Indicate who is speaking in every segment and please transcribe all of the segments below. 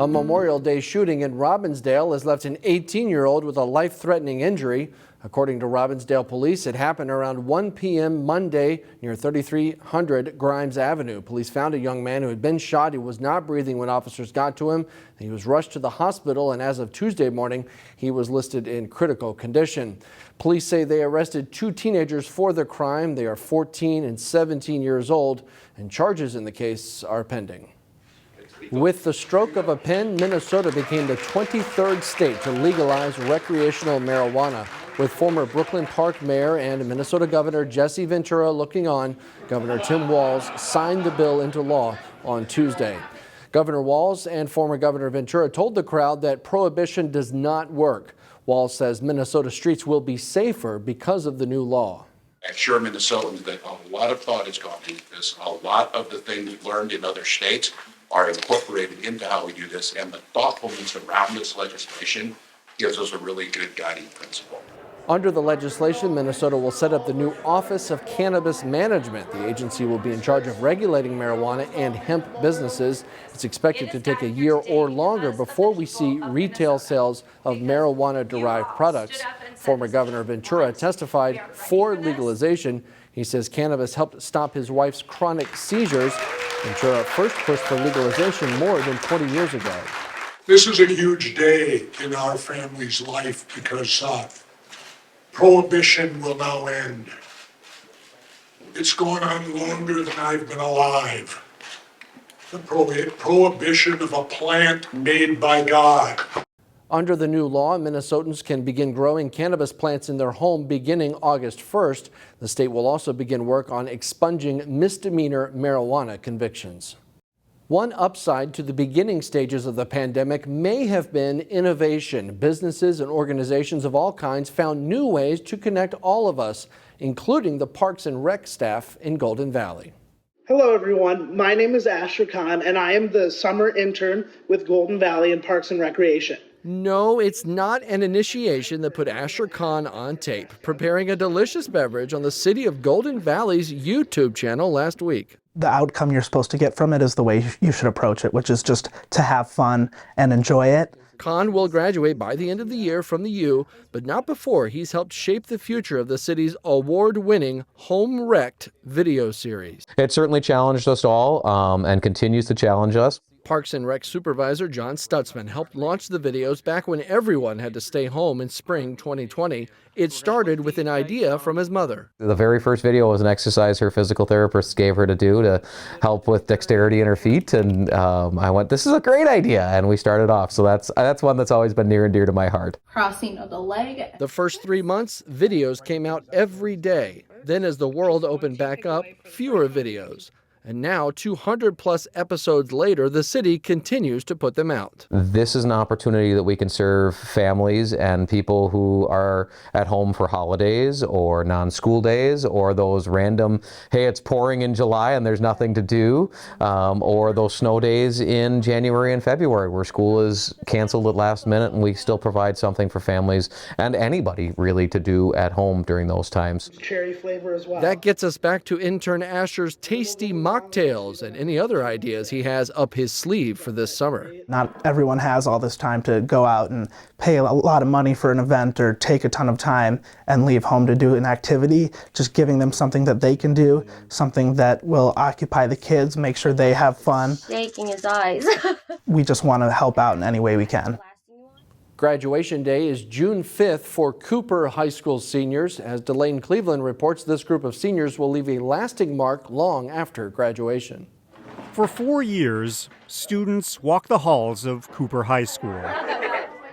Speaker 1: A Memorial Day shooting in Robbinsdale has left an 18-year-old with a life-threatening injury. According to Robbinsdale police, it happened around 1 p.m. Monday near 3300 Grimes Avenue. Police found a young man who had been shot. He was not breathing when officers got to him. He was rushed to the hospital, and as of Tuesday morning, he was listed in critical condition. Police say they arrested 2 teenagers for the crime. They are 14 and 17 years old, and charges in the case are pending. With the stroke of a pen, Minnesota became the 23rd state to legalize recreational marijuana. With former Brooklyn Park Mayor and Minnesota Governor Jesse Ventura looking on, Governor Tim Walz signed the bill into law on Tuesday. Governor Walz and former Governor Ventura told the crowd that prohibition does not work. Walz says Minnesota streets will be safer because of the new law.
Speaker 2: I'm sure Minnesotans that a lot of thought has gone into this. A lot of the things we've learned in other states are incorporated into how we do this, and the thoughtfulness around this legislation gives us a really good guiding principle.
Speaker 1: Under the legislation, Minnesota will set up the new Office of Cannabis Management. The agency will be in charge of regulating marijuana and hemp businesses. It's expected to take a year or longer before we see retail sales of marijuana-derived products. Former Governor Ventura testified for legalization. He says cannabis helped stop his wife's chronic seizures. Ventura first pushed for legalization more than 20 years ago.
Speaker 3: This is a huge day in our family's life because prohibition will now end. It's going on longer than I've been alive. The prohibition of a plant made by God.
Speaker 1: Under the new law, Minnesotans can begin growing cannabis plants in their home beginning August 1st. The state will also begin work on expunging misdemeanor marijuana convictions. One upside to the beginning stages of the pandemic may have been innovation. Businesses and organizations of all kinds found new ways to connect all of us, including the Parks and Rec staff in Golden Valley.
Speaker 4: Hello, everyone. My name is Asher Khan, and I am the summer intern with Golden Valley and Parks and Recreation.
Speaker 1: No, it's not an initiation that put Asher Khan on tape, preparing a delicious beverage on the City of Golden Valley's YouTube channel last week.
Speaker 5: The outcome you're supposed to get from it is the way you should approach it, which is just to have fun and enjoy it.
Speaker 1: Khan will graduate by the end of the year from the U, but not before he's helped shape the future of the city's award-winning HomeRECed video series.
Speaker 6: It certainly challenged us all and continues to challenge us.
Speaker 1: Parks and Rec Supervisor John Stutzman helped launch the videos back when everyone had to stay home in spring 2020. It started with an idea from his mother.
Speaker 6: The very first video was an exercise her physical therapist gave her to do to help with dexterity in her feet, and I went, this is a great idea, and we started off. So that's one that's always been near and dear to my heart.
Speaker 7: Crossing of the leg.
Speaker 1: The first 3 months, videos came out every day. Then as the world opened back up, fewer videos. And now, 200-plus episodes later, the city continues to put them out.
Speaker 6: This is an opportunity that we can serve families and people who are at home for holidays or non-school days, or those random, hey, it's pouring in July and there's nothing to do, or those snow days in January and February where school is canceled at last minute, and we still provide something for families and anybody really to do at home during those times.
Speaker 4: Cherry flavor as well.
Speaker 1: That gets us back to intern Asher's tasty mocktails and any other ideas he has up his sleeve for this summer.
Speaker 5: Not everyone has all this time to go out and pay a lot of money for an event or take a ton of time and leave home to do an activity. Just giving them something that they can do, something that will occupy the kids, make sure they have fun.
Speaker 7: Shaking his eyes.
Speaker 5: We just want to help out in any way we can.
Speaker 1: Graduation day is June 5th for Cooper High School seniors. As Delane Cleveland reports, this group of seniors will leave a lasting mark long after graduation.
Speaker 8: For 4 years, students walk the halls of Cooper High School.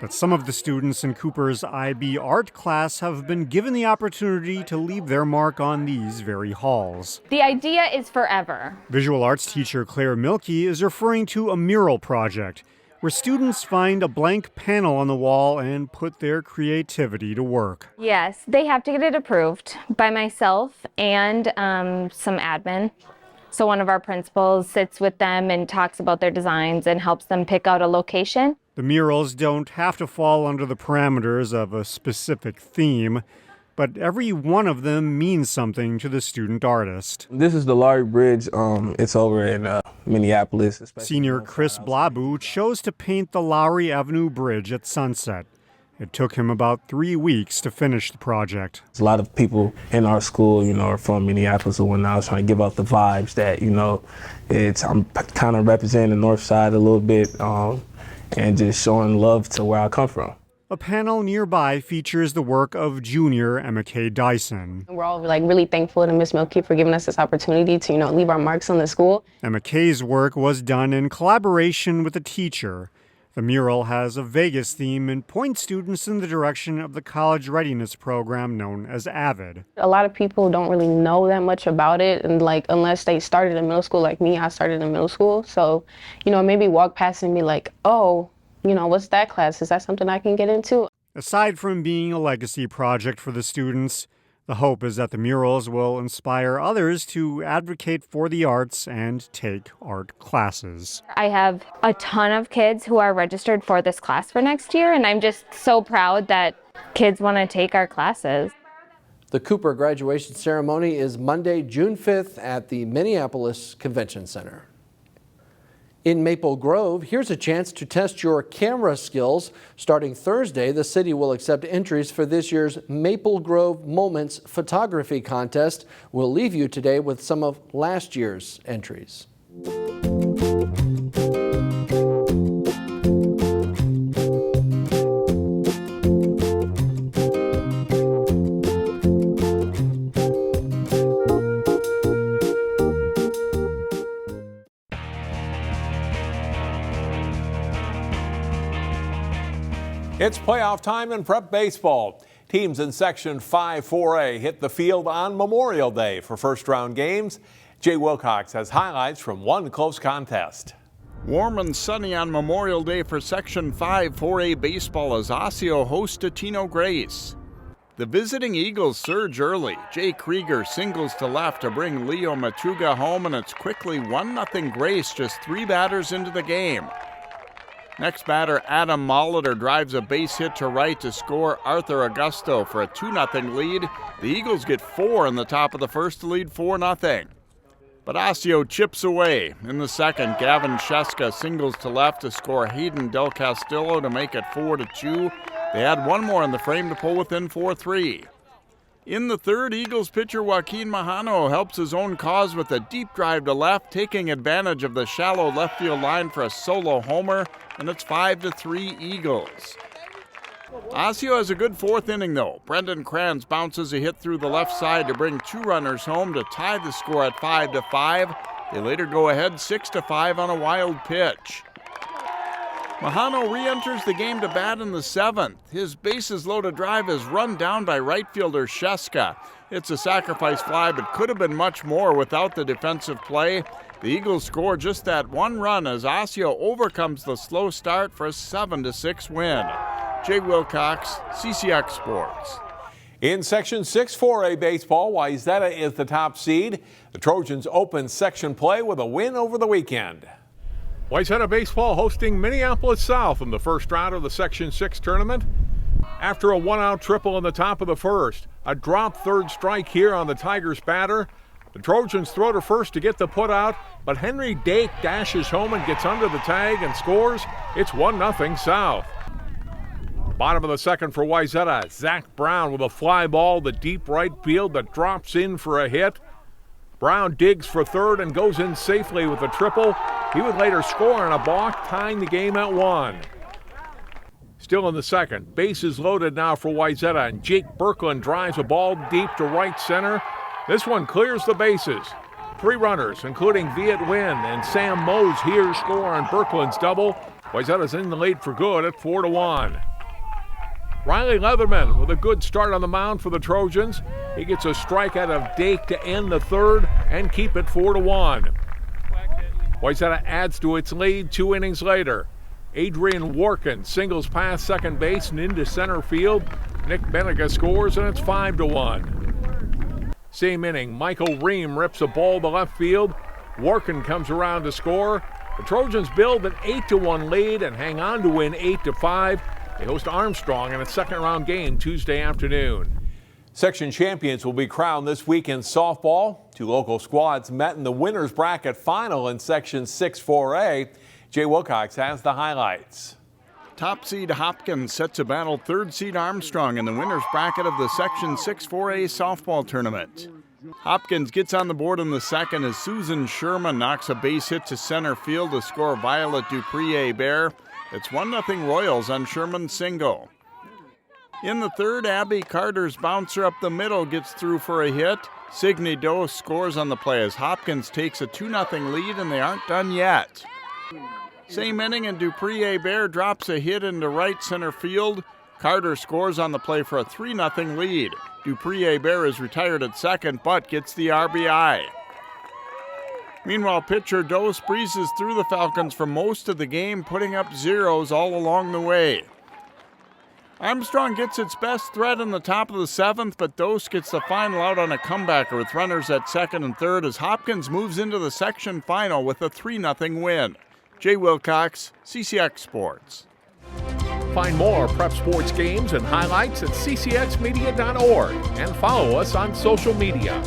Speaker 8: But some of the students in Cooper's IB art class have been given the opportunity to leave their mark on these very halls.
Speaker 9: The idea is forever.
Speaker 8: Visual arts teacher Claire Milkey is referring to a mural project where students find a blank panel on the wall and put their creativity to work.
Speaker 9: Yes, they have to get it approved by myself and some admin. So one of our principals sits with them and talks about their designs and helps them pick out a location.
Speaker 8: The murals don't have to fall under the parameters of a specific theme, but every one of them means something to the student artist.
Speaker 10: This is the Larry Bridge. It's over in Minneapolis.
Speaker 8: Senior Chris Blabu chose to paint the Lowry Avenue Bridge at sunset. It took him about 3 weeks to finish the project.
Speaker 10: A lot of people in our school, are from Minneapolis, so when I was trying to give out the vibes that, I'm kind of representing the North Side a little bit and just showing love to where I come from.
Speaker 8: A panel nearby features the work of junior Emma K. Dyson.
Speaker 11: We're all really thankful to Miss Milky for giving us this opportunity to, leave our marks on the school.
Speaker 8: Emma K.'s work was done in collaboration with a teacher. The mural has a Vegas theme and points students in the direction of the college readiness program known as AVID.
Speaker 11: A lot of people don't really know that much about it, and unless they started in middle school like me, I started in middle school. So, maybe walk past and be like, oh, what's that class? Is that something I can get into?
Speaker 8: Aside from being a legacy project for the students, the hope is that the murals will inspire others to advocate for the arts and take art classes.
Speaker 9: I have a ton of kids who are registered for this class for next year, and I'm just so proud that kids want to take our classes.
Speaker 1: The Cooper graduation ceremony is Monday, June 5th at the Minneapolis Convention Center. In Maple Grove, here's a chance to test your camera skills. Starting Thursday, the city will accept entries for this year's Maple Grove Moments Photography Contest. We'll leave you today with some of last year's entries.
Speaker 12: It's playoff time in prep baseball. Teams in Section 5-4A hit the field on Memorial Day for first-round games. Jay Wilcox has highlights from one close contest.
Speaker 13: Warm and sunny on Memorial Day for Section 5-4A baseball as Osseo hosts Totino-Grace. The visiting Eagles surge early. Jay Krieger singles to left to bring Leo Matuga home, and it's quickly 1-0 Grace just 3 batters into the game. Next batter, Adam Molitor drives a base hit to right to score Arthur Augusto for a 2-0 lead. The Eagles get 4 in the top of the first to lead 4-0. But Osseo chips away. In the second, Gavin Sheska singles to left to score Hayden Del Castillo to make it 4-2. They had one more in the frame to pull within 4-3. In the third, Eagles pitcher Joaquin Majano helps his own cause with a deep drive to left, taking advantage of the shallow left field line for a solo homer, and it's 5-3 Eagles. Osseo has a good fourth inning, though. Brendan Kranz bounces a hit through the left side to bring 2 runners home to tie the score at 5-5. They later go ahead 6-5 on a wild pitch. Majano re-enters the game to bat in the 7th. His bases-loaded drive is run down by right fielder Sheska. It's a sacrifice fly, but could have been much more without the defensive play. The Eagles score just that 1 run as Osseo overcomes the slow start for a 7-6 win. Jay Wilcox, CCX Sports.
Speaker 12: In Section 6-4A baseball, Wayzata is the top seed. The Trojans open section play with a win over the weekend. Wayzata baseball hosting Minneapolis South in the first round of the Section 6 tournament. After a 1-out triple in the top of the first, a drop third strike here on the Tigers batter. The Trojans throw to first to get the putout, but Henry Dake dashes home and gets under the tag and scores. It's 1-0 South. Bottom of the second for Wayzata, Zach Brown with a fly ball to deep right field that drops in for a hit. Brown digs for third and goes in safely with a triple. He would later score on a balk, tying the game at 1. Still in the second, bases loaded now for Wayzata, and Jake Birkeland drives a ball deep to right center. This one clears the bases. 3 runners, including Viet Wynn and Sam Mose here, score on Birkeland's double. Wayzata's in the lead for good at 4-1. Riley Leatherman with a good start on the mound for the Trojans. He gets a strikeout of Dake to end the third and keep it 4-1. Wayzata adds to its lead 2 innings later. Adrian Warkin singles past second base and into center field. Nick Benega scores and it's 5-1. Same inning, Michael Ream rips a ball to left field. Warkin comes around to score. The Trojans build an 8-1 lead and hang on to win 8-5. They host Armstrong in a second round game Tuesday afternoon. Section champions will be crowned this week in softball. Two local squads met in the winners bracket final in Section 6-4A. Jay Wilcox has the highlights.
Speaker 13: Top seed Hopkins set to battle third seed Armstrong in the winners bracket of the Section 6-4A softball tournament. Hopkins gets on the board in the second as Susan Sherman knocks a base hit to center field to score Violet Duprier-Bear. It's 1-0 Royals on Sherman's single. In the third, Abby Carter's bouncer up the middle gets through for a hit. Signe Doe scores on the play as Hopkins takes a 2-0 lead, and they aren't done yet. Same inning, and Duprier-Bear drops a hit into right center field. Carter scores on the play for a 3-0 lead. Duprier-Bear is retired at second, but gets the RBI. Meanwhile, pitcher Doe breezes through the Falcons for most of the game, putting up zeros all along the way. Armstrong gets its best threat in the top of the seventh, but Dose gets the final out on a comebacker with runners at second and third as Hopkins moves into the section final with a 3-0 win. Jay Wilcox, CCX Sports.
Speaker 12: Find more prep sports games and highlights at ccxmedia.org and follow us on social media.